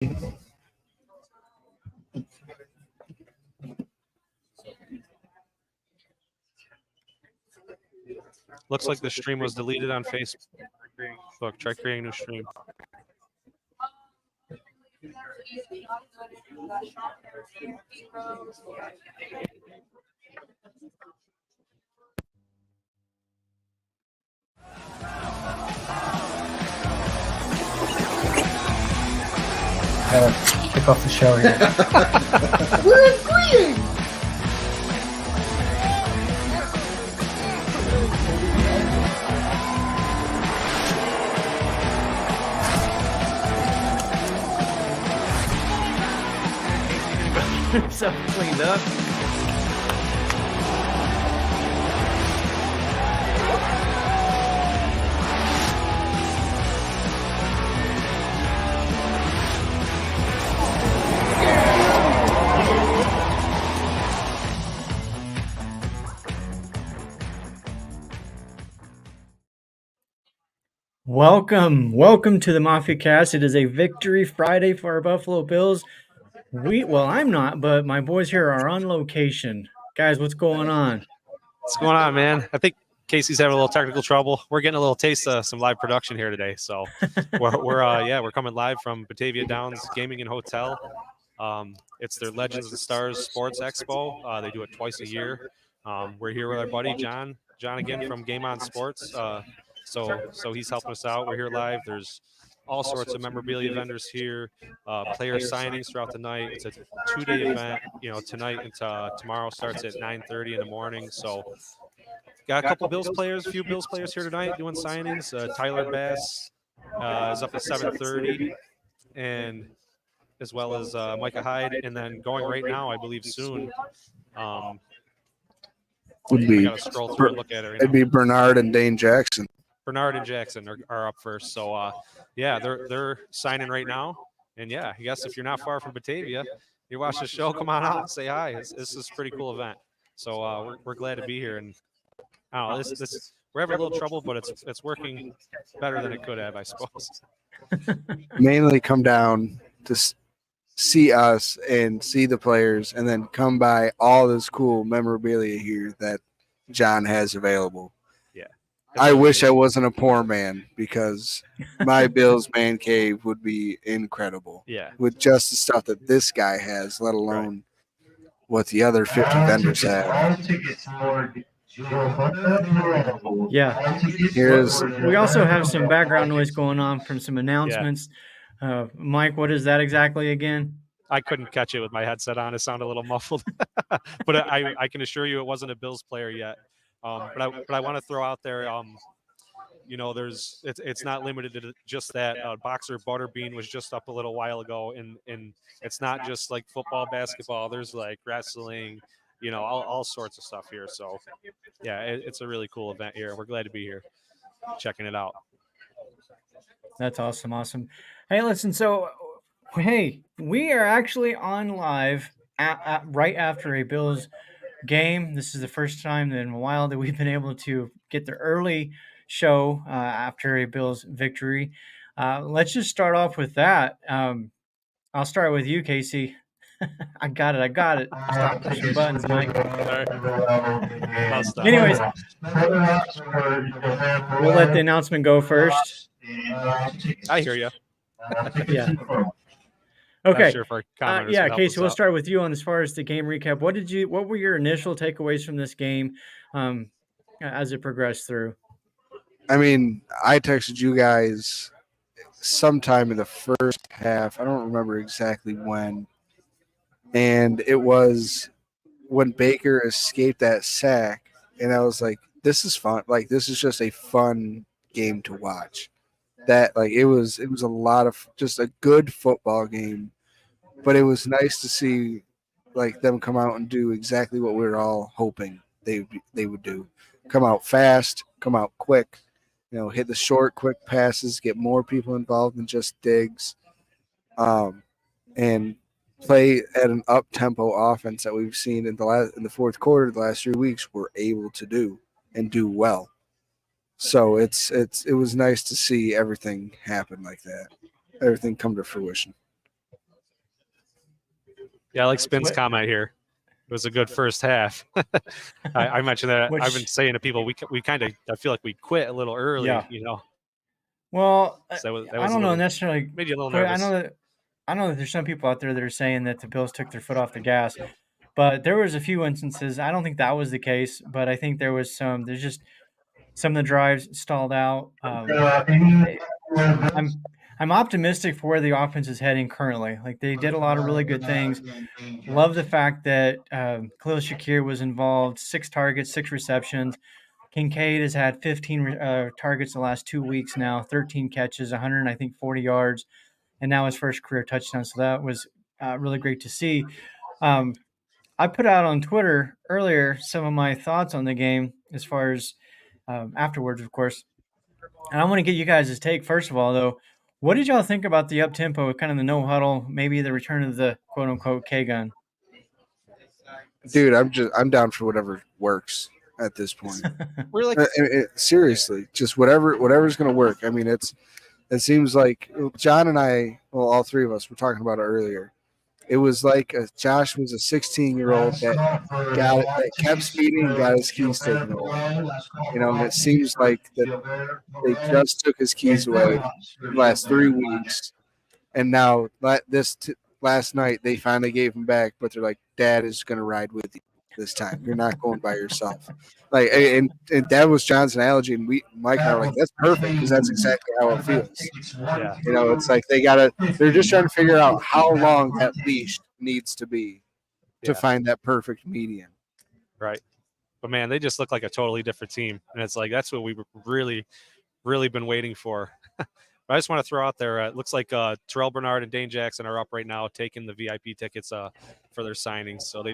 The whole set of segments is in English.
Looks like the stream was deleted on Facebook. Try creating a new stream. Kick off the show here. We're agreeing. So cleaned up. Welcome to the Mafia cast. It is a victory Friday for our Buffalo Bills. I'm not, but my boys here are on location. Guys, what's going on? What's going on, man? I think Casey's having a little technical trouble. We're getting a little taste of some live production here today. So we're coming live from Batavia Downs Gaming and Hotel. It's their Legends and Stars Sports Expo. They do it twice a year. We're here with our buddy John again from Game On Sports. So he's helping us out. We're here live. There's all sorts of memorabilia vendors here, player signings throughout the night. It's a 2-day event. Tonight and tomorrow starts at 9:30 in the morning. So got a couple few Bills players here tonight doing signings. Tyler Bass is up at 7:30, and as well as Micah Hyde, and then going right now, I believe soon. Would be I gotta scroll through and look at it. It'd be Bernard and Dane Jackson. Bernard and Jackson are up first. So, they're signing right now. And, I guess if you're not far from Batavia, you watch the show, come on out and say hi. This is a pretty cool event. So we're glad to be here. And I don't know, we're having a little trouble, but it's working better than it could have, I suppose. Mainly come down to see us and see the players, and then come by all this cool memorabilia here that John has available. I wish I wasn't a poor man, because my Bills man cave would be incredible. Yeah. With just the stuff that this guy has, let alone what the other 50 vendors have. Yeah. We also have some background noise going on from some announcements. Yeah. Mike, what is that exactly again? I couldn't catch it with my headset on. It sounded a little muffled. But I can assure you it wasn't a Bills player yet. But I want to throw out there, it's not limited to just that. Boxer Butterbean was just up a little while ago, and it's not just like football, basketball. There's like wrestling, all sorts of stuff here. So, it's a really cool event here. We're glad to be here, checking it out. That's awesome. Hey, listen, we are actually on live right after a Bills game. This is the first time in a while that we've been able to get the early show after a Bills victory. Let's just start off with that. I'll start with you, Casey. I got it. Stop pushing buttons, Mike. Anyways, we'll let the announcement go first. I hear you. Yeah. Okay. Sure, Casey, we'll start with you on as far as the game recap. What were your initial takeaways from this game as it progressed through? I mean, I texted you guys sometime in the first half. I don't remember exactly when. And it was when Baker escaped that sack. And I was like, this is fun. Like, this is just a fun game to watch. It was a lot of just a good football game, but it was nice to see them come out and do exactly what we were all hoping they would do. Come out fast, come out quick, hit the short, quick passes, get more people involved than just Diggs, and play at an up-tempo offense that we've seen in the fourth quarter the last 3 weeks. We're able to do and do well. So it was nice to see everything happen like that, everything come to fruition. Yeah, I like Spin's What- comment here. It was a good first half. I mentioned that. Which- I've been saying to people, we kind of, I feel like we quit a little early, Yeah. you know. Well, So that I was a don't know little, necessarily. made you a little But nervous. I know that there's some people out there that are saying that the Bills took their foot off the gas, but there was a few instances. I don't think that was the case, but I think there was some. There's just some of the drives stalled out. I'm optimistic for where the offense is heading currently. Like they did a lot of really good things. Love the fact that Khalil Shakir was involved. 6 targets, 6 receptions. Kincaid has had 15 targets the last 2 weeks now, 13 catches, 100, I think 40 yards, and now his first career touchdown. So that was really great to see. I put out on Twitter earlier some of my thoughts on the game as far as afterwards, of course. And I want to get you guys' take first of all, though. What did y'all think about the up tempo, kind of the no huddle, maybe the return of the quote unquote K gun? Dude, I'm down for whatever works at this point. We're like, Seriously, just whatever's gonna work. I mean, it seems like John and I, well, all three of us were talking about it earlier. It was like Josh was a 16-year-old that kept speeding and got his keys taken away. You know, and it seems like that they just took his keys away the last 3 weeks, and now last night they finally gave him back, but they're like, Dad is going to ride with you this time. You're not going by yourself. Like, and that was John's analogy, and Mike and I were like, that's perfect because that's exactly how it feels. yeah, You know, it's like they're just trying to figure out how long that leash needs to be to find that perfect median. right. But man, they just look like a totally different team, and it's like that's what we've really, really been waiting for. But I just want to throw out there, it looks like Terrell Bernard and Dane Jackson are up right now taking the VIP tickets for their signings. So they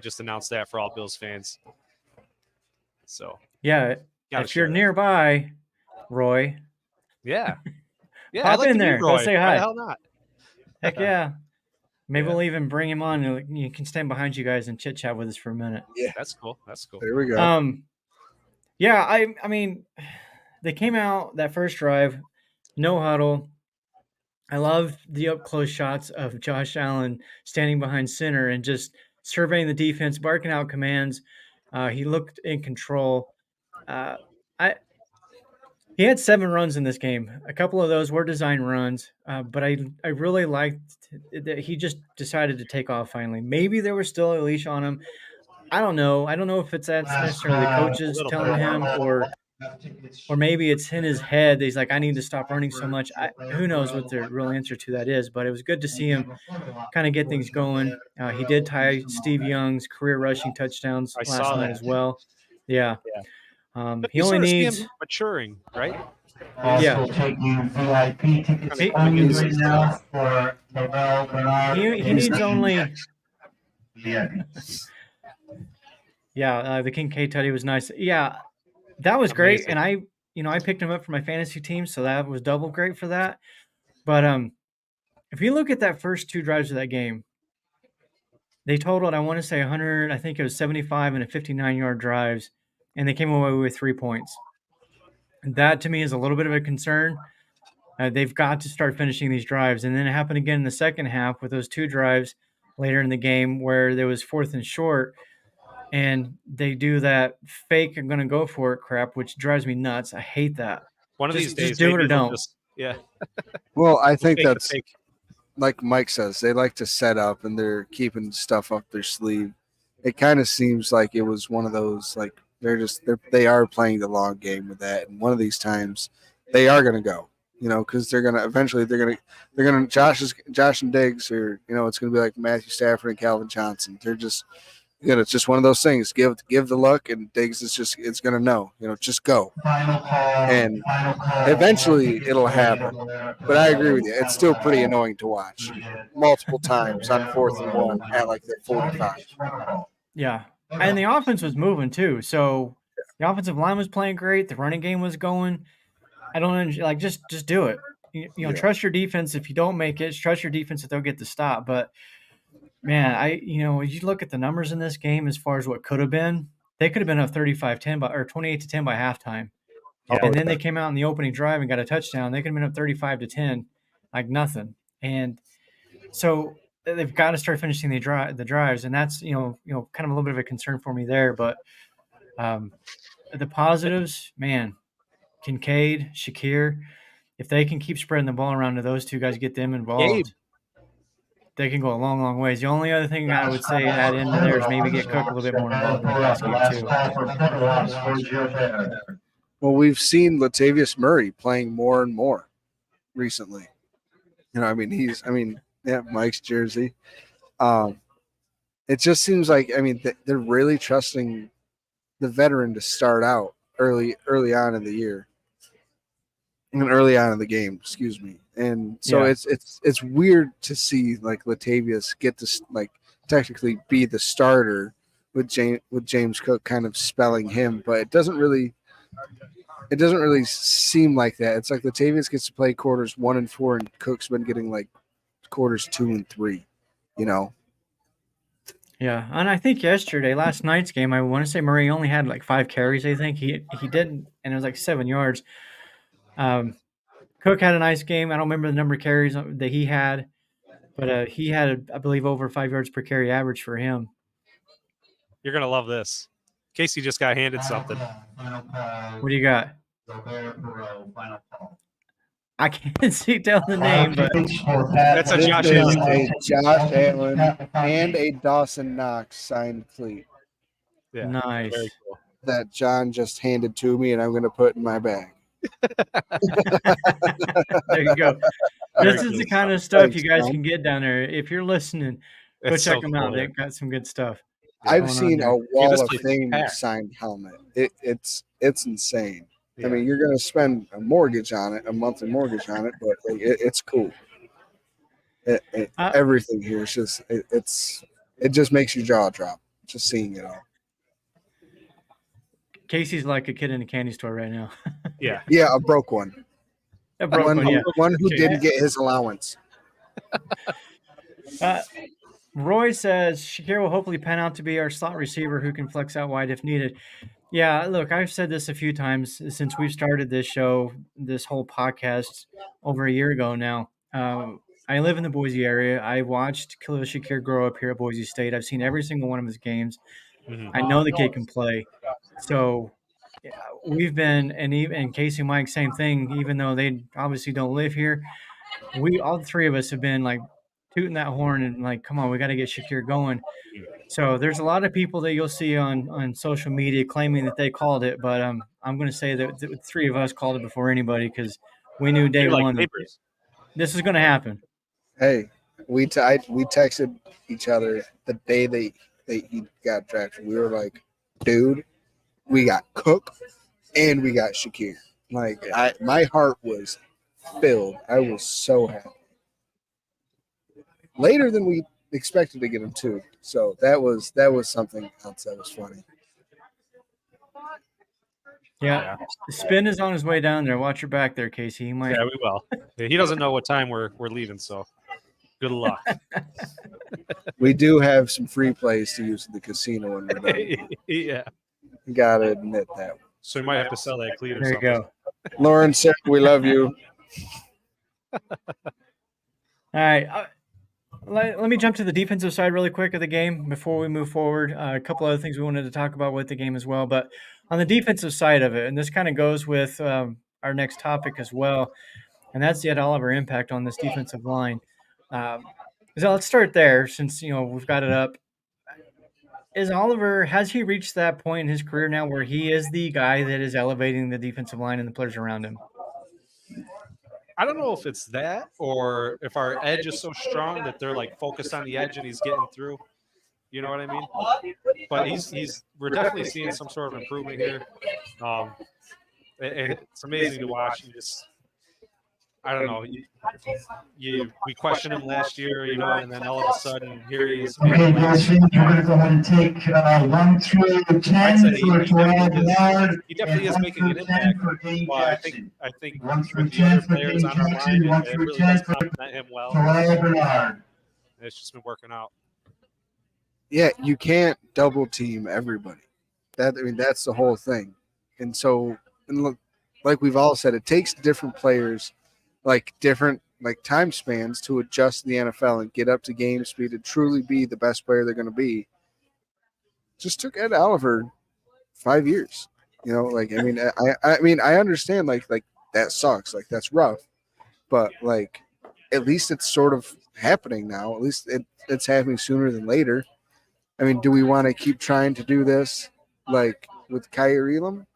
just announced that for all Bills fans. So Yeah, if you're nearby, Roy, yeah, pop in there. Go say hi. Why the hell not? Heck yeah. Maybe Yeah. we'll even bring him on. You can stand behind you guys and chit chat with us for a minute. Yeah, That's cool. That's cool. there we go. Yeah, I mean, they came out that first drive, no huddle. I love the up close shots of Josh Allen standing behind center and just surveying the defense, barking out commands. He looked in control. He had 7 runs in this game. A couple of those were design runs, but I really liked that he just decided to take off finally. Maybe there was still a leash on him. I don't know. I don't know if that's necessarily the coaches telling him or maybe it's in his head that he's like, I need to stop running so much. Who knows what the real answer to that is, but it was good to see him kind of get things going. He did tie Steve Young's career rushing touchdowns last night as well. Yeah. But He you only sort of see needs him maturing, right? Yeah. Taking VIP tickets only right now for Terrell Bernard. He needs only VIP. the Kincaid tutty was nice. Yeah, that was great. And I picked him up for my fantasy team, so that was double great for that. But if you look at that first 2 drives of that game, they totaled, I want to say 100, I think it was 75 and a 59-yard drives, and they came away with 3 points. And that to me is a little bit of a concern. They've got to start finishing these drives. And then it happened again in the second half with those 2 drives later in the game where there was 4th and short, and they do that fake "I'm going to go for it" crap, which drives me nuts. I hate that. One of these days, just do it maybe or they'll don't. Well, I think fake the that's fake. like Mike says, they like to set up and they're keeping stuff up their sleeve. It kind of seems like it was one of those, like they are playing the long game with that. And one of these times they are going to go, because they're going to Josh and Diggs, or, it's going to be like Matthew Stafford and Calvin Johnson. They're just, it's just one of those things. Give the look, and Diggs it's going to know, just go. And eventually it'll happen. But I agree with you. It's still pretty annoying to watch multiple times on 4th and 1 at like the 45. Yeah. And the offense was moving too. So the offensive line was playing great. The running game was going. I don't like just do it. Trust your defense. If you don't make it, trust your defense that they'll get the stop. But man, you look at the numbers in this game as far as what could have been. They could have been up 35-10 or 28-10 by halftime. And then they came out in the opening drive and got a touchdown. They could have been up 35-10, like nothing. And so they've got to start finishing the drives, and that's kind of a little bit of a concern for me there. But the positives, man, Kincaid, Shakir, if they can keep spreading the ball around to those two guys, get them involved, they can go a long, long ways. The only other thing I would say add into there is maybe get Cook a little bit more involved in the pass game too. Well, we've seen Latavius Murray playing more and more recently. Mike's jersey. It just seems like, they're really trusting the veteran to start out early on in the year. Early on in the game, excuse me. And so it's weird to see like Latavius get to like technically be the starter with James Cook kind of spelling him, but it doesn't really seem like that. It's like Latavius gets to play quarters 1 and 4, and Cook's been getting like quarters 2 and 3. Yeah, and I think last night's game, I want to say Murray only had like 5 carries. I think he didn't, and it was like 7 yards. Cook had a nice game. I don't remember the number of carries that he had, but he had, I believe, over 5 yards per carry average for him. You're gonna love this. Casey just got handed something. What do you got? I can't tell the name, but that's a Josh Allen. A Josh Allen and a Dawson Knox signed cleat. Yeah, nice. Very cool. That John just handed to me, and I'm going to put in my bag. There you go. This is the kind of stuff you guys can get down there. If you're listening, go check them out. They've got some good stuff. I've seen a Wall of Fame signed helmet. It's insane. Yeah. I mean, you're going to spend a mortgage on it, a monthly mortgage on it, but it's cool. Everything here is just it just makes your jaw drop just seeing it all. Casey's like a kid in a candy store right now. Yeah, a broke one. One who didn't get his allowance. Roy says Shakir will hopefully pan out to be our slot receiver who can flex out wide if needed. Yeah, look, I've said this a few times since we've started this show, this whole podcast over a year ago now. I live in the Boise area. I watched Khalil Shakir grow up here at Boise State. I've seen every single one of his games. Mm-hmm. I know the kid can play. So we've been, and Casey and Mike, same thing, even though they obviously don't live here. All three of us have been like tooting that horn and like, come on, we got to get Shakir going. So there's a lot of people that you'll see on social media claiming that they called it, but I'm going to say that the three of us called it before anybody because we knew day one that this is going to happen. Hey, we texted each other the day he got drafted. We were like, dude, we got Cook and we got Shakir. Like my heart was filled. I was so happy. Later than we expected to get him too. So that was something else that was funny. Yeah. Spin is on his way down there. Watch your back there, Casey. He might. Yeah, we will. He doesn't know what time we're leaving, so good luck. We do have some free plays to use at the casino when we're done. Yeah. You gotta admit that. So you might have to sell that cleat or there something. You go. Lauren, Sarah, we love you. All right. Let me jump to the defensive side really quick of the game before we move forward. A couple other things we wanted to talk about with the game as well. But on the defensive side of it, and this kind of goes with our next topic as well, and that's the Ed Oliver impact on this defensive line. So let's start there since, we've got it up. Has he reached that point in his career now where he is the guy that is elevating the defensive line and the players around him? I don't know if it's that or if our edge is so strong that they're like focused on the edge and he's getting through. You know what I mean? But we're definitely seeing some sort of improvement here. It's amazing to watch. I don't know. We questioned him last year, and then all of a sudden here he is. Okay, Justin, you're going to go ahead and take 1 through 10 for Terrell Bernard. He definitely is making an impact. Well, I think 1 through with the 10 other for players on our line, Jackson, 1 it through really 10 does for complement him well. Terrell Bernard. It's just been working out. Yeah, you can't double team everybody. That's the whole thing. And so, like we've all said, it takes different players, like different like time spans to adjust to the NFL and get up to game speed to truly be the best player they're going to be. Just took Ed Oliver 5 years. You know, like I mean I understand like that sucks, like that's rough, but like at least it's sort of happening now. At least it's happening sooner than later. I mean, do we want to keep trying to do this like with Kyer Elam?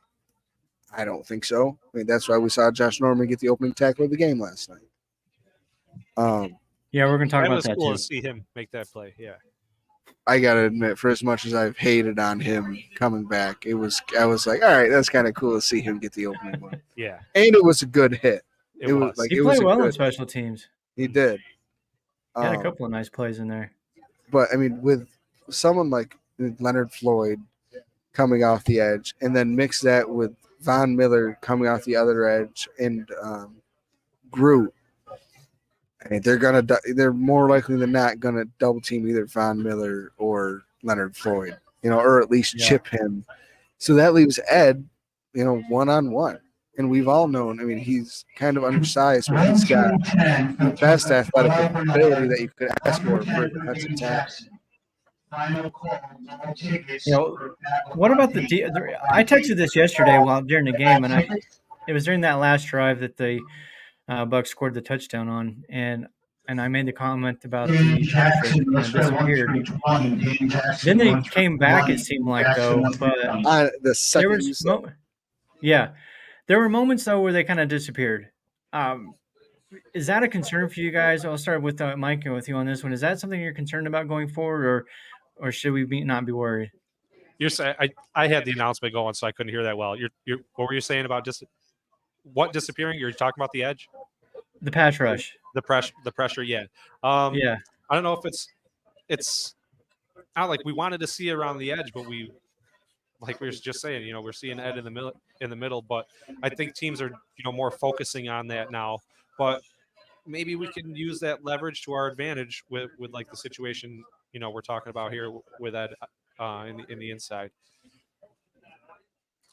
I don't think so. I mean, that's why we saw Josh Norman get the opening tackle of the game last night. Yeah, we're going to talk That about was that cool too. to see him make that play. Yeah. I gotta admit, for as much as I've hated on him coming back, I was like, all right, that's kind of cool to see him get the opening one. Yeah. And it was a good hit. It was. Like He it played was well on good. special teams. He did. He had a couple of nice plays in there. But I mean, with someone like Leonard Floyd coming off the edge, and then mix that with Von Miller coming off the other edge, and Groot. I mean, they're more likely than not gonna double team either Von Miller or Leonard Floyd, you know, or at least chip him. So that leaves Ed, you know, 1-on-1. And we've all known, I mean, he's kind of undersized, but he's got the best athletic ability that you could ask for a defensive tackle. What about I texted this yesterday while during the game, and it was during that last drive that the Bucs scored the touchdown on, and I made the comment about the pass rush kind of disappeared. Then they came back, it seemed like, though, but the second there were moments though where they kind of disappeared. Is that a concern for you guys? I'll start with Mike and with you on this one. Is that something you're concerned about going forward, or should we not be worried? You're saying I had the announcement going, so I couldn't hear that well. What were you saying about what disappearing? You're talking about the edge, the pass rush, the pressure. Yeah. Yeah. I don't know if it's not like we wanted to see around the edge, but like we were just saying, you know, we're seeing Ed in the middle, but I think teams are, you know, more focusing on that now. But maybe we can use that leverage to our advantage with like the situation, you know, we're talking about here with Ed in the inside.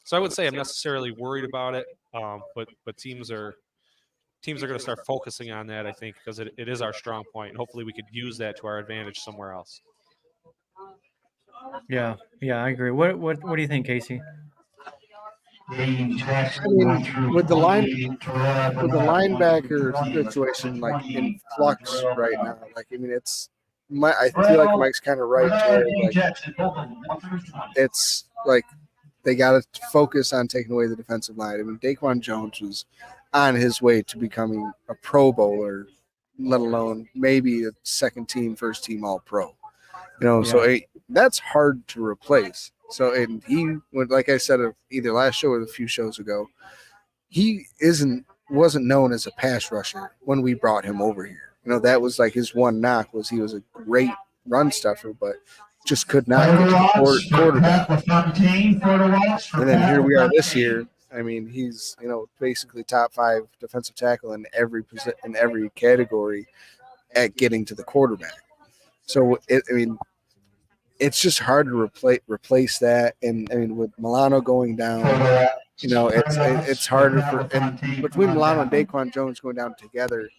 So I would say I'm necessarily worried about it, but teams are going to start focusing on that, I think, because it is our strong point, and hopefully we could use that to our advantage somewhere else. Yeah, I agree. What do you think, Casey? I mean, with the linebacker situation like in flux right now, like I mean, I feel like Mike's kind of right. It's like they got to focus on taking away the defensive line. I mean, Daquan Jones was on his way to becoming a Pro Bowler, let alone maybe a second team, first team All Pro. You know, so that's hard to replace. So, and he, like I said, either last show or a few shows ago, he wasn't known as a pass rusher when we brought him over here. You know, that was like his one knock was he was a great run stuffer, but just could not get to the quarterback. And then here we are this year. I mean, he's, you know, basically top 5 defensive tackle in every category at getting to the quarterback. So, it's just hard to replace that. And I mean, with Milano going down, you know, it's harder and between Milano and Daquan Jones going down together.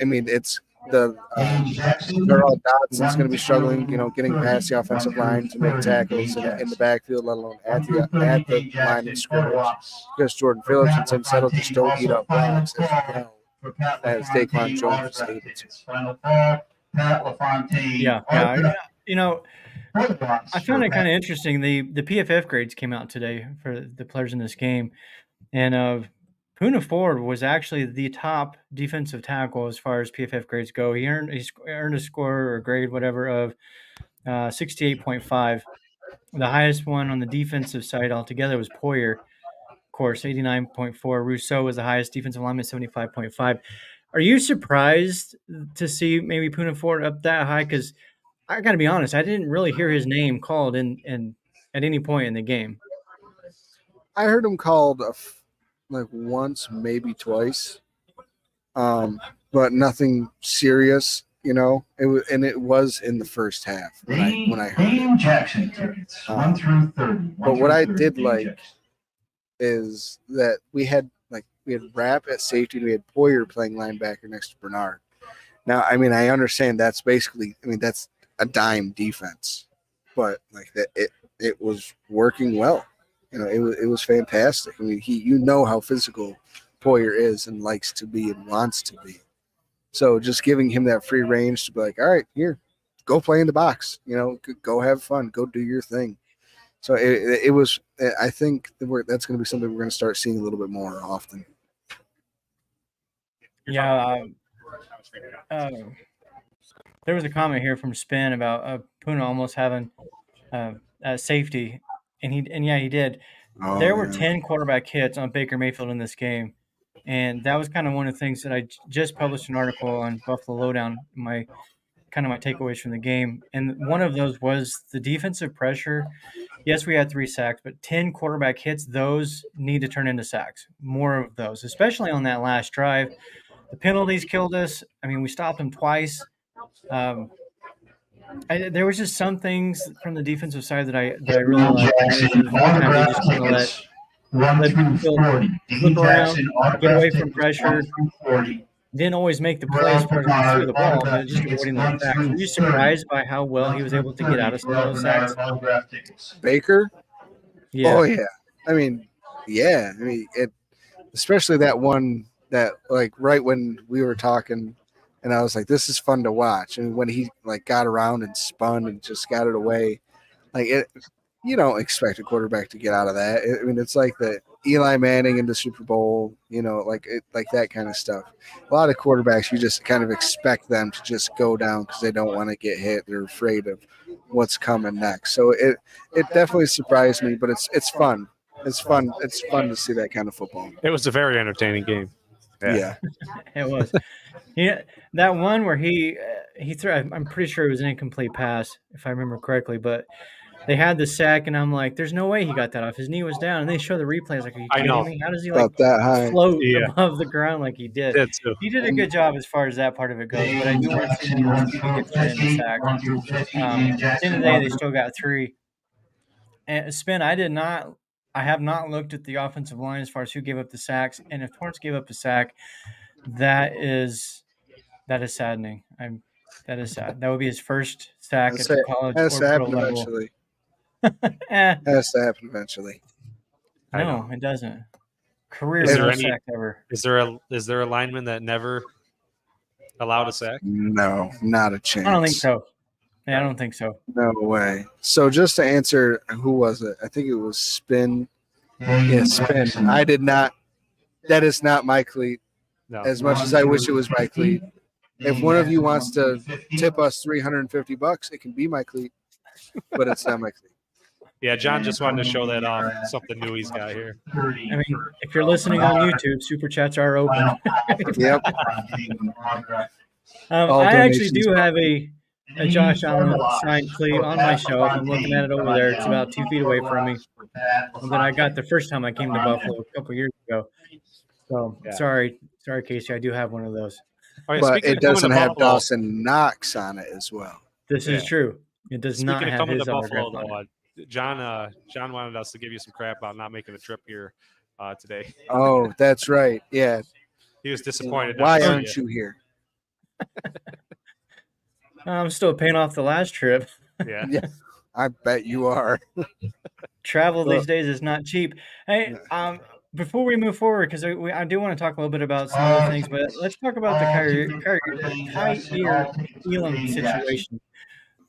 I mean, it's Darrell Dodson's going to be struggling, you know, getting past the offensive line to make tackles in the backfield, let alone at the line of scrimmage. Because Jordan Phillips and Tim Settle just don't eat up blocks as Daquan Jones is able to. Yeah. You know, I found it kind of interesting. The PFF grades came out today for the players in this game, and Poona Ford was actually the top defensive tackle as far as PFF grades go. He earned a score or grade, whatever, of 68.5. The highest one on the defensive side altogether was Poyer, of course, 89.4. Rousseau was the highest defensive lineman, 75.5. Are you surprised to see maybe Poona Ford up that high? Because I got to be honest, I didn't really hear his name called in at any point in the game. I heard him called like once, maybe twice, but nothing serious. You know, it was in the first half when I heard it. But what I did like is that we had like Rapp at safety, and we had Poyer playing linebacker next to Bernard. Now, I mean, I understand that's basically, I mean, that's a dime defense, but like that, it was working well. You know, it was fantastic. I mean, you know how physical Poyer is and likes to be and wants to be. So just giving him that free range to be like, all right, here, go play in the box. You know, go have fun, go do your thing. So it was. I think that's going to be something we're going to start seeing a little bit more often. Yeah. There was a comment here from Spin about Puna almost having safety, and he did. Oh, there were yeah. 10 quarterback hits on Baker Mayfield in this game, and that was kind of one of the things that I just published an article on Buffalo Lowdown. My takeaways from the game, and one of those was the defensive pressure. Yes, we had 3 sacks, but 10 quarterback hits, those need to turn into sacks. More of those, especially on that last drive. The penalties killed us. I mean, we stopped them twice. There was just some things from the defensive side that I really liked. Sometimes they just kind of let people flip around, get away from pressure. Didn't always make the play as far as we threw the ball, but just avoiding those sacks. Were you surprised by how well he was able to get out of some of those sacks? Baker? Yeah. Oh, yeah. I mean, especially that one that, like, right when we were talking, and I was like, this is fun to watch. And when he, like, got around and spun and just got it away, like, you don't expect a quarterback to get out of that. I mean, it's like the Eli Manning in the Super Bowl, you know, like that kind of stuff. A lot of quarterbacks, you just kind of expect them to just go down because they don't want to get hit. They're afraid of what's coming next. So it definitely surprised me, but it's fun. It's fun. It's fun to see that kind of football. It was a very entertaining game. Yeah. It was. Yeah, that one where he threw. I'm pretty sure it was an incomplete pass, if I remember correctly. But they had the sack, and I'm like, "There's no way he got that off. His knee was down." And they show the replay. I was like, "Are you kidding me? How does he About that high. float above the ground like he did?" He did a good job as far as that part of it goes. But I do want to see more speed to get that in the sack. At the end of the day, they still got 3. And Spin, I have not looked at the offensive line as far as who gave up the sacks. And if Torrance gave up a sack, that is saddening. That is sad. That would be his first sack at the college or pro level. Eventually. Has to happen eventually. No, it doesn't. Career sack ever. Is there a lineman that never allowed a sack? No, not a chance. I don't think so. Yeah, I don't think so. No way. So just to answer, who was it? I think it was Spin. Yeah, Spin. I did not. That is not my cleat. No. As much as I wish it was my cleat. If one of you wants to tip us $350, it can be my cleat, but it's not my cleat. Yeah, John just wanted to show that off. Something new he's got here. I mean, if you're listening on YouTube, super chats are open. Yep. I actually do have a Josh Allen signed cleat on my shelf. I'm looking at it over there. It's about 2 feet away from me. That I got the first time I came to Buffalo a couple years ago. So sorry, Casey. I do have one of those. Right, but it doesn't have Dawson Knox on it as well. This is true. It does not have his autograph on it. John wanted us to give you some crap about not making the trip here today. Oh, that's right. Yeah. He was disappointed. Why aren't you here? I'm still paying off the last trip. Yeah. Yeah. I bet you are. Travel these days is not cheap. Hey, before we move forward, because I do want to talk a little bit about some other things, but let's talk about the Kaiir Elam situation.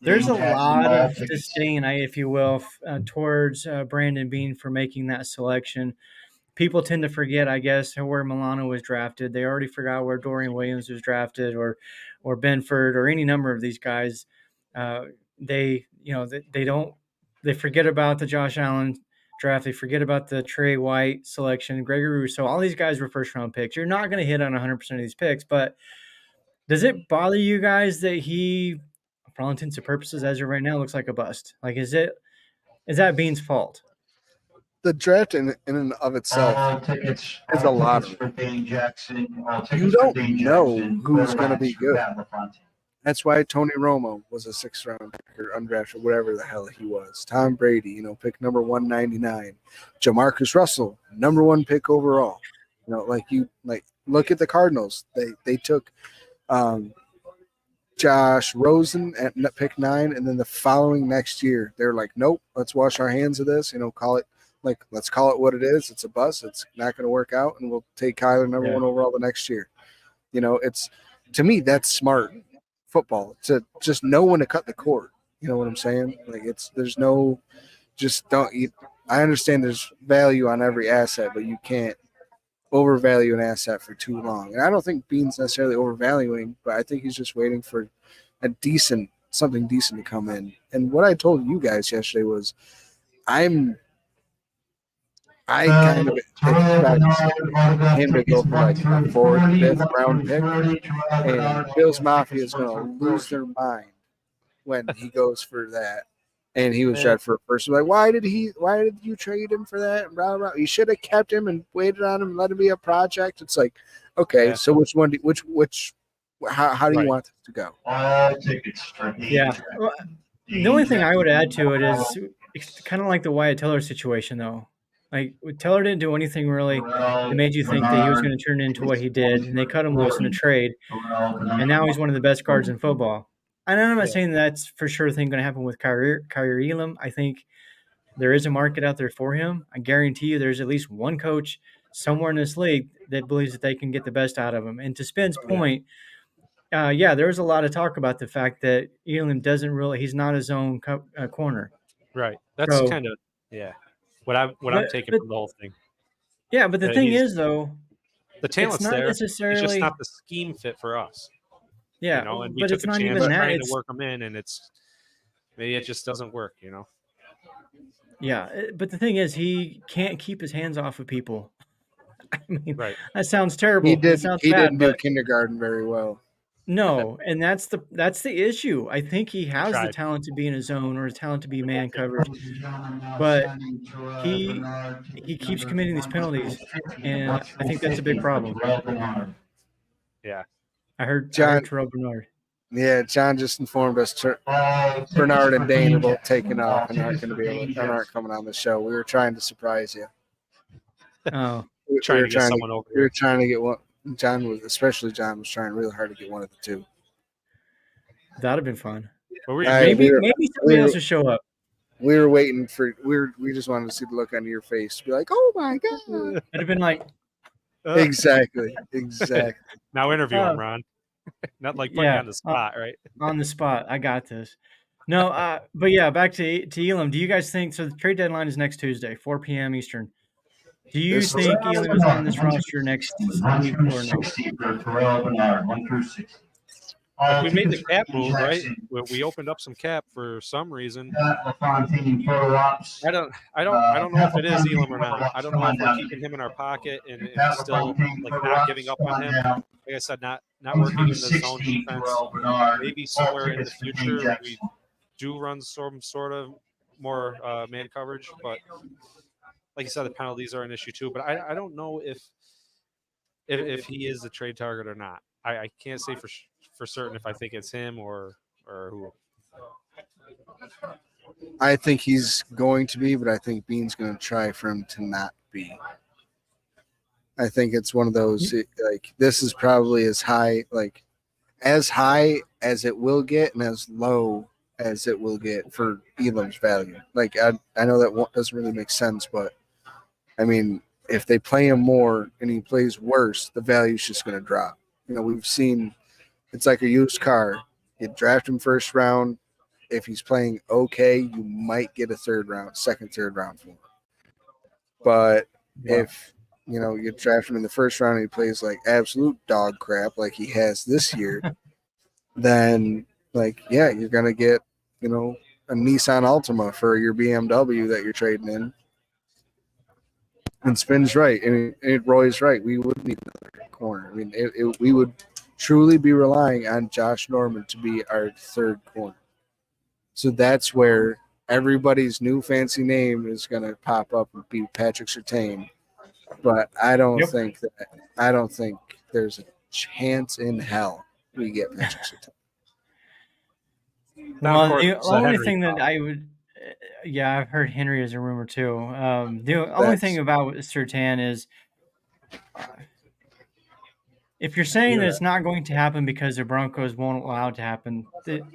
There's a lot of disdain, if you will, towards Brandon Beane for making that selection. People tend to forget, I guess, where Milano was drafted. They already forgot where Dorian Williams was drafted, or Benford, or any number of these guys. They forget about the Josh Allen draft. They forget about the Trey White selection, Gregory Rousseau. All these guys were first-round picks. You're not going to hit on 100% of these picks, but does it bother you guys that he, for all intents and purposes, as of right now, looks like a bust? Like, is that Beane's fault? The draft in and of itself is a lottery. You don't know who's going to be good. That's why Tony Romo was a 6th-round picker, undrafted, whatever the hell he was. Tom Brady, pick number 199. Jamarcus Russell, number 1 pick overall. Look at the Cardinals. They took Josh Rosen at pick 9, and then the following next year they're like, nope, let's wash our hands of this. Let's call it what it is. It's a bust. It's not going to work out, and we'll take Kyler number 1 overall the next year. It's, to me, that's smart football, to just know when to cut the cord. You know what I'm saying? There's no, just don't eat. I understand there's value on every asset, but you can't overvalue an asset for too long. And I don't think Bean's necessarily overvaluing, but I think he's just waiting for something decent to come in. And what I told you guys yesterday was, I kind of expect him to go for like a 4th, 5th round pick, and Bills Mafia is going to lose their mind when he goes for that. And he was drafted for a first. Like, why did you trade him for that? Blah, blah. You should have kept him and waited on him and let him be a project. It's like, okay, so which one? How do you want this to go? Yeah. Well, the only thing I would add to it is it's kind of like the Wyatt Teller situation, though. Like, Teller didn't do anything really that made you think that he was going to turn into what he did, and they cut him loose in a trade, and now he's one of the best guards in football. And I'm not saying that's for sure thing going to happen with Kyrie Elam. I think there is a market out there for him. I guarantee you there's at least one coach somewhere in this league that believes that they can get the best out of him. And to Spence' point, there was a lot of talk about the fact that Elam he's not his own corner. Right. That's kind of what I'm taking from the whole thing. Yeah, but the thing is, though, the talent's not there. Necessarily, it's just not the scheme fit for us. Yeah, and we but took it's a not chance even that. Trying to work them in, and maybe it just doesn't work. Yeah, but the thing is, he can't keep his hands off of people. I mean, that sounds terrible. He didn't do kindergarten very well. No, and that's the issue. I think he has the talent to be in his zone or the talent to be man covered, but he keeps committing these penalties, and I think that's a big problem. Yeah, I heard Terrell Bernard. Yeah, John just informed us Bernard and Dane are both taking off and aren't coming on the show. We were trying to surprise you. Oh, we were trying to get someone over here. We were trying to get one. John was trying really hard to get one of the two. That'd have been fun. Maybe somebody else will show up. We were waiting for. We just wanted to see the look on your face. Be like, oh my god! It'd have been like. Exactly. Now interview him, Ron. Not like putting you on the spot, right? On the spot. I got this. No, but yeah, back to Elam. Do you guys think so? The trade deadline is next Tuesday, 4 p.m. Eastern. Do you think Elam is on this roster next week or no? We made the cap move, right? We opened up some cap for some reason. I don't know if it is Elam or not. I don't know if we're keeping him in our pocket and still not giving up on him. Like I said, not working in the zone defense. Maybe somewhere in the future we do run some sort of more man coverage, but like you said, the penalties are an issue too. But I don't know if he is a trade target or not. I can't say for certain if I think it's him or who. I think he's going to be, but I think Bean's going to try for him to not be. I think it's one of those, this is probably as high as it will get and as low as it will get for Elam's value. I know that doesn't really make sense, but I mean, if they play him more and he plays worse, the value's just going to drop. We've seen it's like a used car. You draft him first round. If he's playing okay, you might get a third round for him. But if you draft him in the first round and he plays like absolute dog crap like he has this year, then you're gonna get a Nissan Altima for your BMW that you're trading in. And Spin's right, and Roy's right. We would need another corner. I mean, we would truly be relying on Josh Norman to be our third corner. So that's where everybody's new fancy name is going to pop up and be Patrick Surtain. But I don't think there's a chance in hell we get Patrick Surtain. Well, the only thing that I would, I've heard Henry is a rumor too. The only thing about Surtain is If you're saying that it's not going to happen because the Broncos won't allow it to happen,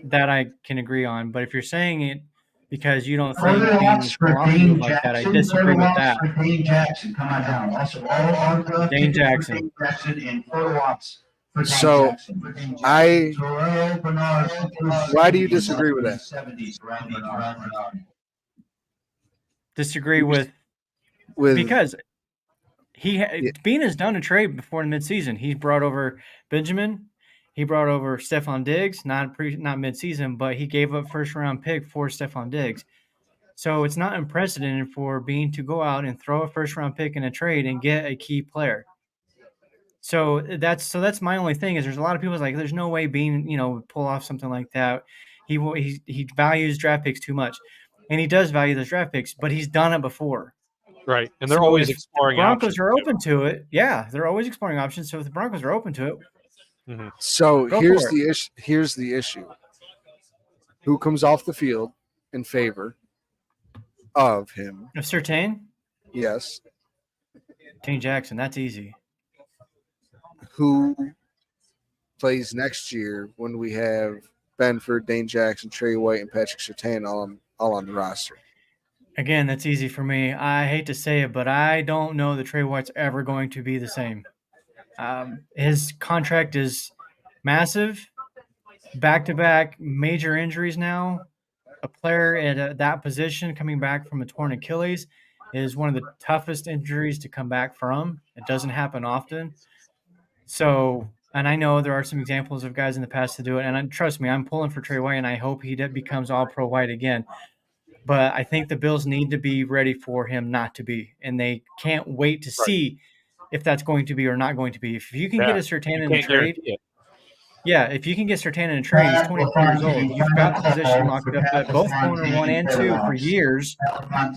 that I can agree on. But if you're saying it because you don't think Photo Dane ops would for pull off a Dane move like that, I Jackson. disagree Photo with ops that. for Dane Jackson. Come on down. Also, all autograph Dane tickets Jackson. for Dane Jackson and photo ops for Dane So, Jackson. For Dane Jackson. I- Terrell Bernard. Why do you disagree with that? 70s, Terrell Bernard. Disagree with because Bean has done a trade before in midseason. He brought over Benjamin. He brought over Stephon Diggs, not midseason, but he gave up first-round pick for Stephon Diggs. So it's not unprecedented for Bean to go out and throw a first-round pick in a trade and get a key player. So that's my only thing is there's a lot of people like there's no way Bean would pull off something like that. He values draft picks too much, and he does value those draft picks, but he's done it before. Right, and they're always exploring Broncos options. are open to it. Yeah, they're always exploring options. So if the Broncos are open to it, So Go here's for the issue. Here's the issue. Who comes off the field in favor of him? if Surtain, Yes. Dane Jackson, that's easy. Who plays next year when we have Benford, Dane Jackson, Trey White, and Patrick Surtain all on the roster? Again, that's easy for me. I hate to say it, but I don't know that Trey White's ever going to be the same. His contract is massive, back-to-back major injuries now. A player at that position coming back from a torn Achilles is one of the toughest injuries to come back from. It doesn't happen often. So, and I know there are some examples of guys in the past to do it. And trust me, I'm pulling for Trey White, and I hope he becomes all-pro White again. But I think the Bills need to be ready for him not to be, and they can't wait to see if that's going to be or not going to be. If you can get a Surtain in a trade, if you can get Surtain in a trade, he's 24 years old. You've got the position locked up at both corner 1 and 2 for years.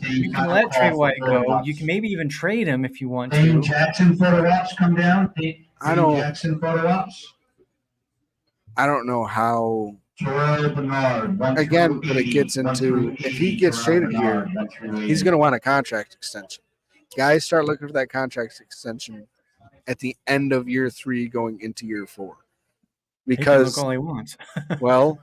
You can let Trey White go. You can maybe even trade him if you want to. Dane Jackson photo ops come down. Jackson photo ops. I don't know how. Terrell Bernard. Again, but it gets into if he gets traded here, he's going to want a contract extension. Guys start looking for that contract extension at the end of year 3 going into year 4. Because he can look all he wants. Well,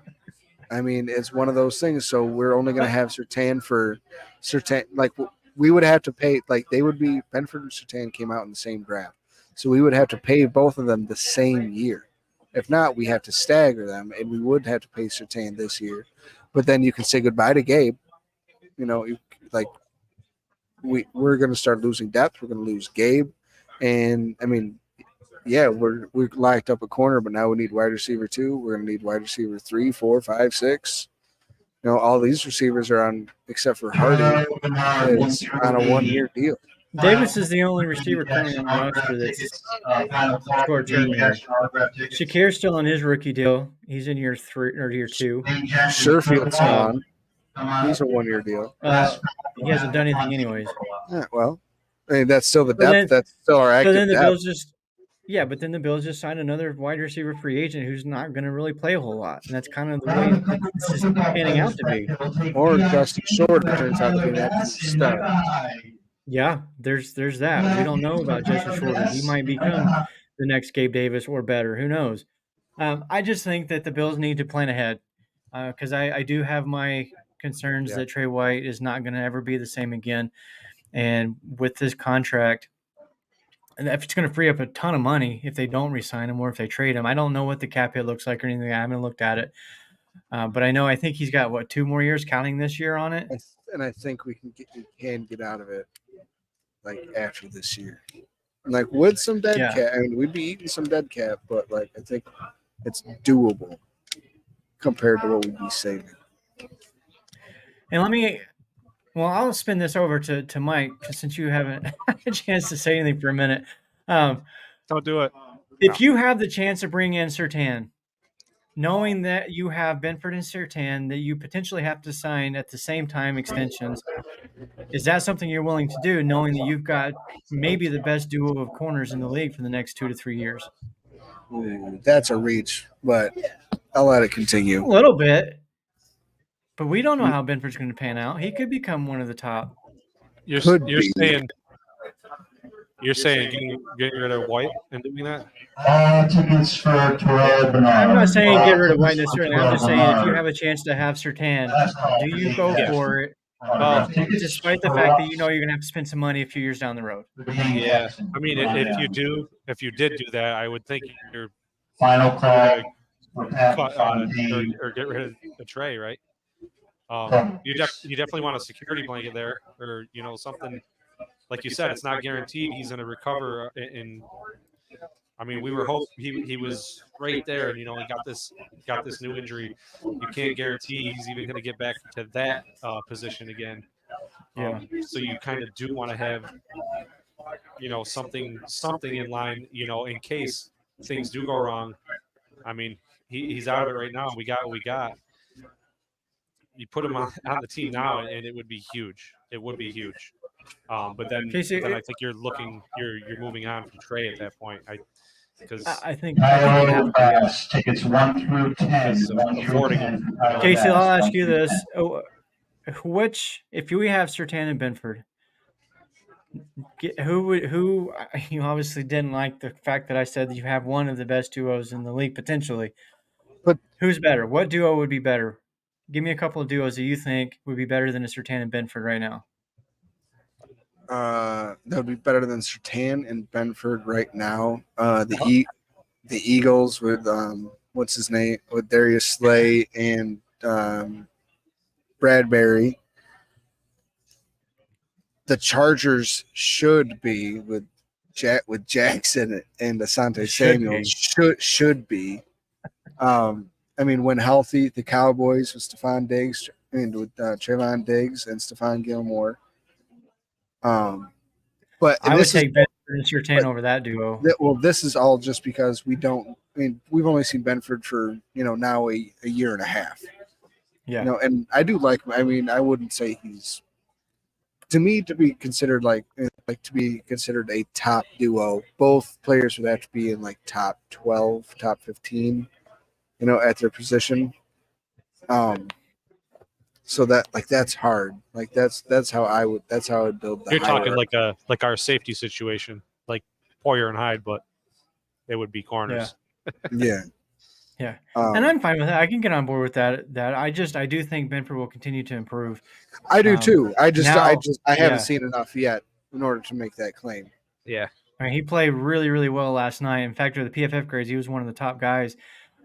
I mean, it's one of those things. So we're only going to have Surtain for Surtain. Like we would have to pay, like they would be, Benford and Surtain came out in the same draft. So we would have to pay both of them the same year. If not, we have to stagger them, and we would have to pay Surtain this year. But then you can say goodbye to Gabe. We're going to start losing depth. We're going to lose Gabe. And, I mean, yeah, we're locked up a corner, but now we need wide receiver 2. We're going to need wide receiver 3, 4, 5, 6. All these receivers are on, except for Hardy, is on a 1-year deal. Davis is the only receiver currently on the roster that's short term here. Shakir's still on his rookie deal. He's in year 3 or year 2. Sherfield's on. He's a 1-year deal. He hasn't done anything anyways. Yeah, well, I mean, that's still the depth. That's still our active then the depth. but then the Bills just signed another wide receiver free agent who's not going to really play a whole lot. And that's kind of the way this is panning out to be. Or Justin Short turns out to be that stud. Yeah, there's that. We don't know about Justin Shorter. He might become the next Gabe Davis or better. Who knows? I just think that the Bills need to plan ahead because I do have my concerns that Trey White is not going to ever be the same again. And with this contract, and if it's going to free up a ton of money if they don't re-sign him or if they trade him. I don't know what the cap hit looks like or anything. I haven't looked at it. But I think he's got, 2 more years counting this year on it? And I think we can get out of it after this year. With some dead cap. I mean, we'd be eating some dead cap, but I think it's doable compared to what we'd be saving. And I'll spin this over to Mike since you haven't had a chance to say anything for a minute. Don't do it. If you have the chance to bring in Surtain, knowing that you have Benford and Surtain that you potentially have to sign at the same time extensions, is that something you're willing to do, knowing that you've got maybe the best duo of corners in the league for the next 2 to 3 years? That's a reach, but I'll let it continue. A little bit. But we don't know how Benford's going to pan out. He could become one of the top. You're saying You're saying getting rid of White and doing that? Tickets for Terrell Bernard. I'm not saying get rid of White Tickets for necessarily. I'm just Terrell saying if you Bernard. have a chance to have Sertan, Last call, do you go Yeah. for it, Tickets despite the for fact that Ross you know you're gonna have to spend some money a few years down the road? Yeah. I mean, if you did do that, I would think you're Final call gonna for Pat cut Fontaine. or get rid of the tray, right? You definitely want a security blanket there, or something. Like you said, it's not guaranteed he's going to recover. I mean, we were hoping he was right there, and he got this new injury. You can't guarantee he's even going to get back to that position again. So you kind of do want to have something in line, in case things do go wrong. I mean, he's out of it right now. We got what we got. You put him on the team now, and it would be huge. It would be huge. But then I think you're moving on from Trey at that point. I think you have to. Yeah. Tickets 1 through 10. Casey, I'll ask you this: if we have Sertan and Benford, who you obviously didn't like the fact that I said that you have one of the best duos in the league potentially. But who's better? What duo would be better? Give me a couple of duos that you think would be better than a Sertan and Benford right now. That would be better than Sertan and Benford right now. The Eagles with what's his name, with Darius Slay and Bradbury. The Chargers should be with Jackson and Asante Samuel should be. I mean, when healthy, the Cowboys with Stephon Diggs and with Trayvon Diggs and Stephon Gilmore. But I would take Benford and Sertan over that duo. This is all just because we don't. I mean, we've only seen Benford for now a year and a half. Yeah. And I do like. I mean, I wouldn't say he's to be considered to be considered a top duo. Both players would have to be in top 12, top 15. At their position. So that's hard. That's how I would build the You're talking hierarchy. like our safety situation, like Poyer and Hyde, but they would be corners. Yeah. Yeah. And I'm fine with that. I can get on board with that. I do think Benford will continue to improve. I do too. I haven't Yeah. seen enough yet in order to make that claim. Yeah. I mean, he played really, really well last night. In fact, with the PFF grades, he was one of the top guys.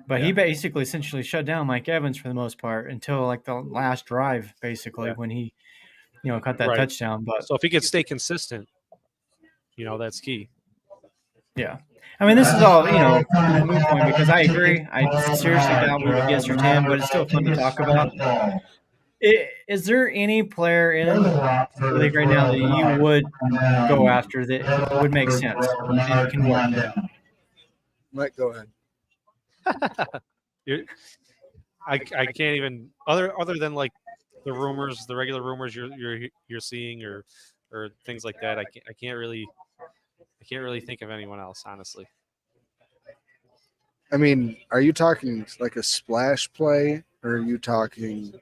But he basically essentially shut down Mike Evans for the most part until the last drive, basically, when he, caught that touchdown. But so if he could stay consistent, that's key. Yeah. I mean, this is all, a moot point because I agree. I seriously doubt we would get Sertan, but it's still fun to talk about. Is there any player in the league right now that you would go after that would make sense and can work? Mike, go ahead. I can't even other than the rumors, the regular rumors you're seeing or things like that. I can't really think of anyone else, honestly. I mean, are you talking like a splash play, or are you talking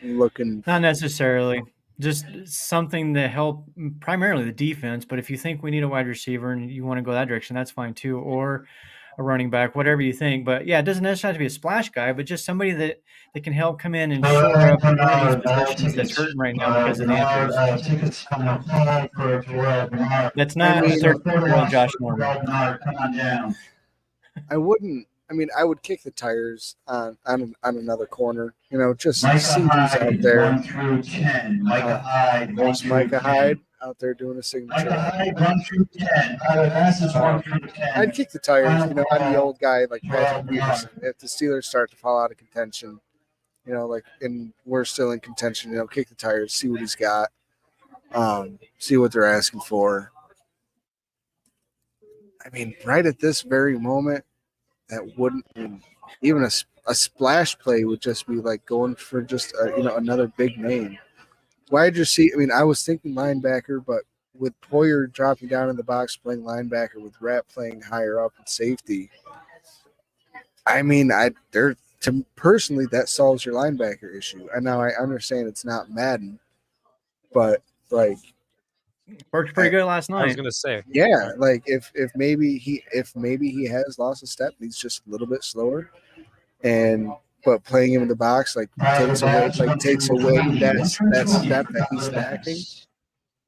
looking? Not necessarily. Just something to help primarily the defense. But if you think we need a wide receiver and you want to go that direction, that's fine too. Or a running back, whatever you think. But yeah, it doesn't necessarily have to be a splash guy, but just somebody that can help come in and shore up one of these positions that's hurting right now because of the injuries. That's not 34-year-old Josh Norman. I wouldn't. I mean, I would kick the tires on another corner. Just see who's out there. 1 through 10. Micah Hyde. There's Micah Hyde out there doing a signature. Micah Hyde, 1 through 10. One through 10. I'd kick the tires. I'm the old guy like Patrick Peterson. If the Steelers start to fall out of contention, and we're still in contention, kick the tires, see what he's got, see what they're asking for. I mean, right at this very moment, that wouldn't even a splash play would just be going for just another big name. Wide receiver. I mean, I was thinking linebacker, but with Poyer dropping down in the box playing linebacker, with Rapp playing higher up at safety, I mean, personally that solves your linebacker issue. And now I understand it's not Madden, but Worked pretty good last I was night. gonna say, Yeah, like if maybe he has lost a step, he's just a little bit slower, but playing him in the box takes away that step that he's lacking.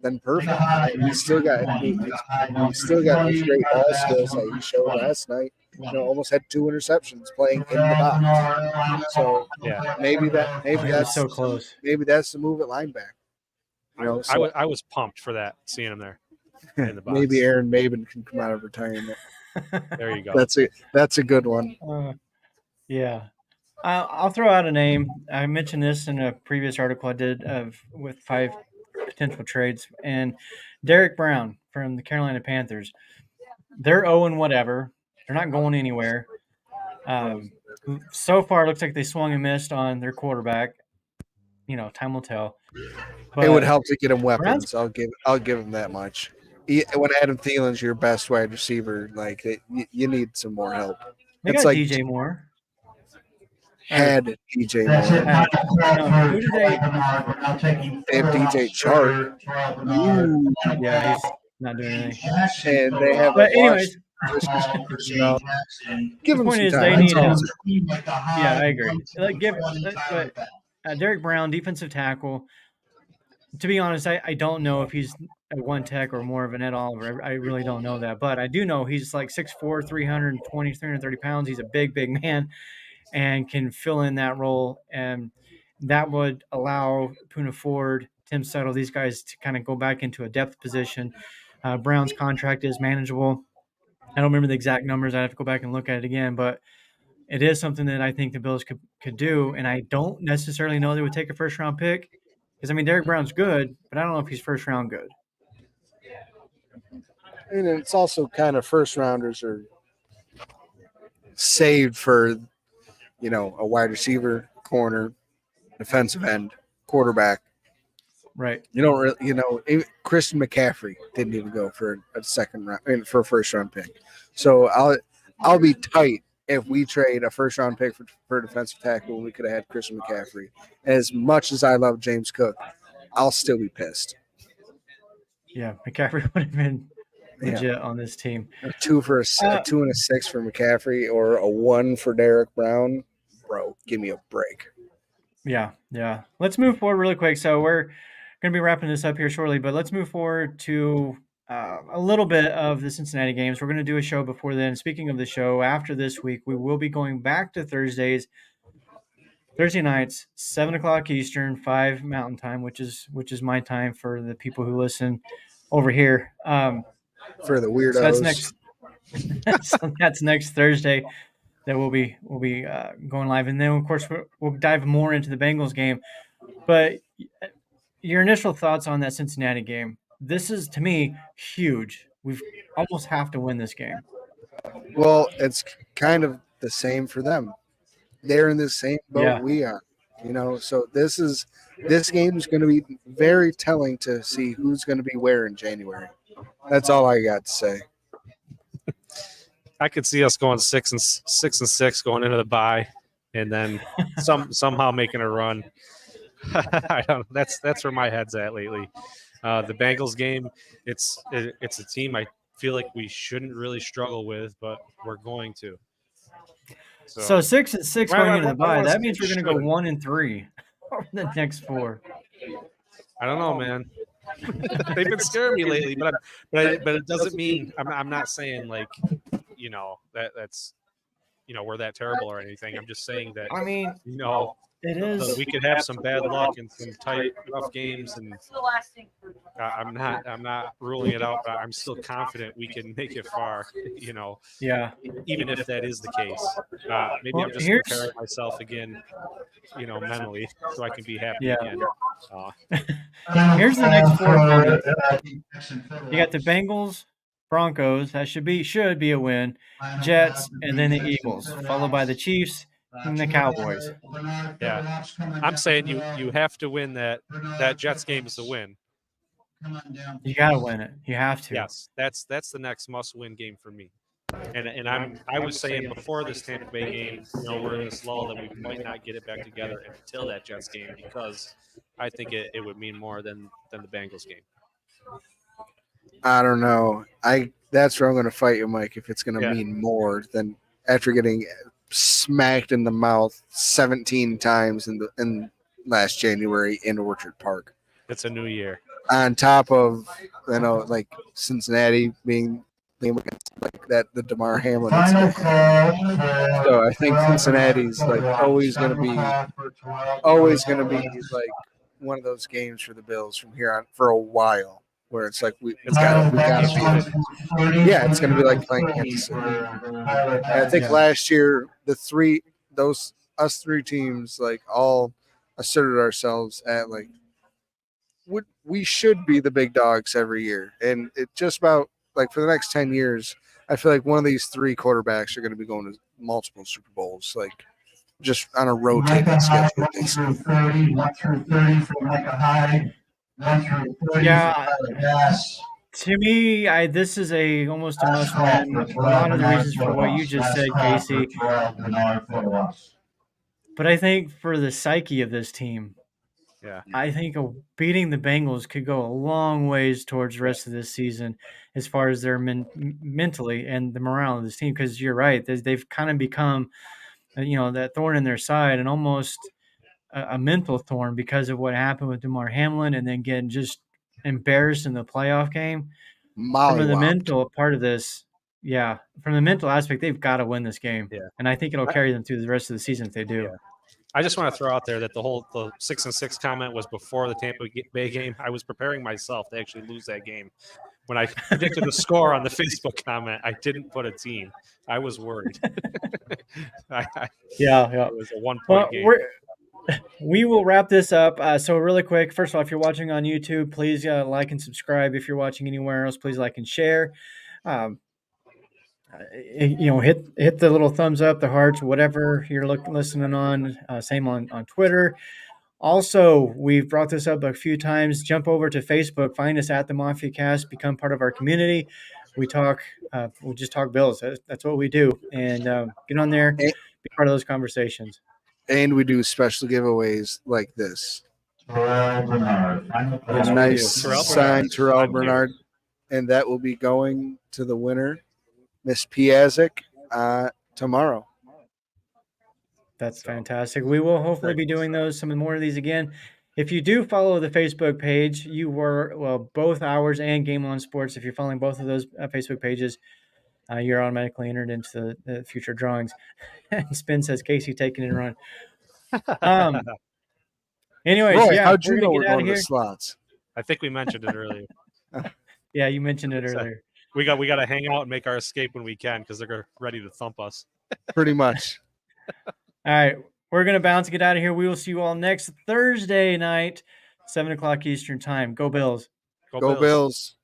Then perfect. He's still got those great ball skills that he showed last night. Almost had 2 interceptions playing in the box. So yeah, maybe It was so close. maybe that's the move at linebacker. So I was pumped for that, seeing him there in the box. maybe Aaron Maben can come out of retirement. There you go. That's a good one. Yeah. I'll throw out a name. I mentioned this in a previous article I did with 5 potential trades, and Derek Brown from the Carolina Panthers. They're 0 whatever. They're not going anywhere. So far, it looks like they swung and missed on their quarterback. Time will tell. But it would help to get him weapons. Brown's, I'll give him that much. When Adam Thielen's your best wide receiver, you need some more help. They It's got like DJ Moore. Had DJ That's Moore. it. Final call for Who did they? We're now taking They have DJ Chark. Ooh, yeah, he's not doing anything. And they have But anyways, give the him point some is time. they That's need all. him. Yeah, I agree. But Derek Brown, defensive tackle. To be honest, I don't know if he's a one tech or more of an Ed Oliver. I really don't know that. But I do know he's like 6'4", 320, 330 pounds. He's a big man and can fill in that role. And that would allow Poona Ford, Tim Settle, these guys to kind of go back into a depth position. Brown's contract is manageable. I don't remember the exact numbers. I have to go back and look at it again. But it is something that I think the Bills could do. And I don't necessarily know they would take a first-round pick. Because, Derek Brown's good, but I don't know if he's first-round good. And it's also kind of first rounders are saved for, a wide receiver, corner, defensive end, quarterback. Right. You don't really, Christian McCaffrey didn't even go for a second round for a first round pick. So I'll be tight if we trade a first round pick for defensive tackle when we could have had Christian McCaffrey. As much as I love James Cook, I'll still be pissed. Yeah, McCaffrey would have been legit on this team. A 2 and a 6 for McCaffrey or a 1 for Derek Brown. Bro, give me a break. Yeah. Let's move forward really quick. So we're going to be wrapping this up here shortly, but let's move forward to a little bit of the Cincinnati games. We're going to do a show before then. Speaking of the show, after this week, we will be going back to Thursday nights, 7:00 Eastern, 5 Mountain Time, which is my time for the people who listen over here. For the weirdos. So that's next Thursday that we'll be going live, and then of course we'll dive more into the Bengals game. But your initial thoughts on that Cincinnati game? This is, to me, huge. We've almost have to win this game. Well, it's kind of the same for them. They're in the same boat we are, So this game is going to be very telling to see who's going to be where in January. That's all I got to say. I could see us going 6-6 going into the bye, and then somehow making a run. I don't. That's where my head's at lately. The Bengals game, it's a team I feel like we shouldn't really struggle with, but we're going to. So 6-6 going into the bye. That means we're going to go 1-3 over the next 4. I don't know, man. They've been scaring me lately, but it doesn't mean I'm not saying that's we're that terrible or anything. I'm just saying that it is. We could have some bad luck in some tight, rough games, and I'm not ruling it out, but I'm still confident we can make it far. Yeah. Even if that is the case, maybe I'm just preparing myself again, mentally, so I can be happy again. Here's the next 4. You got the Bengals, Broncos. That should be a win. Jets, and then the Eagles, followed by the Chiefs and the Cowboys. Yeah, I'm saying you have to win that Jets game is the win. You got to win it. You have to. Yes, that's the next must-win game for me. And I was saying before this Tampa Bay game, we're in this lull that we might not get it back together until that Jets game, because I think it would mean more than the Bengals game. I don't know. That's where I'm going to fight you, Mike. If it's going to Yeah. mean more than after getting smacked in the mouth 17 times in last January in Orchard Park, It's a new year. on top of like Cincinnati being like that the DeMar Hamlin Final incident. call. So I think Cincinnati's like always going to be like one of those games for the Bills from here on for a while, where it's like we gotta beat it. Yeah, it's going to be like playing Kansas City. And I think last year us three teams like all asserted ourselves at like we should be the big dogs every year, and it just about like for the next 10 years, I feel like one of these three quarterbacks are going to be going to multiple Super Bowls, like just on a rotating schedule. 1 through 30, 1 through 30 for Micah High, 1 through 30 Yeah. for Tyler Bass. To me, this is almost a must win. A lot of the reasons for what you just said, Casey. But I think for the psyche of this team, Yeah. I think beating the Bengals could go a long ways towards the rest of this season as far as their mentally and the morale of this team. Because you're right, they've kind of become, that thorn in their side and almost a mental thorn because of what happened with DeMar Hamlin and then getting just embarrassed in the playoff game. From the mental part of this, from the mental aspect, they've got to win this game. Yeah. And I think it'll carry them through the rest of the season if they do. Yeah. I just want to throw out there that the 6-6 comment was before the Tampa Bay game. I was preparing myself to actually lose that game. When I predicted the score on the Facebook comment, I didn't put a team. I was worried. It was a 1-point game. We will wrap this up. So really quick, first of all, if you're watching on YouTube, please like and subscribe. If you're watching anywhere else, please like and share. Hit the little thumbs up, the hearts, whatever you're listening on. Same on Twitter. Also, we've brought this up a few times. Jump over to Facebook, find us at the Mafia Cast, become part of our community. We just talk Bills. That's what we do. And get on there, be part of those conversations. And we do special giveaways like this. Terrell Bernard. A nice signed Terrell Bernard. And that will be going to the winner, Miss Piazek, tomorrow. That's fantastic. We will hopefully be doing some more of these again. If you do follow the Facebook page, both Ours and Game On Sports. If you're following both of those Facebook pages, you're automatically entered into the future drawings. Spin says Casey taking it and run. Anyways, Roy, yeah, how'd you know we're we're going to the slots? I think we mentioned it earlier. Yeah, you mentioned it earlier. We got to hang out and make our escape when we can because they're ready to thump us. Pretty much. All right, we're going to bounce and get out of here. We will see you all next Thursday night, 7 o'clock Eastern time. Go Bills. Go Bills.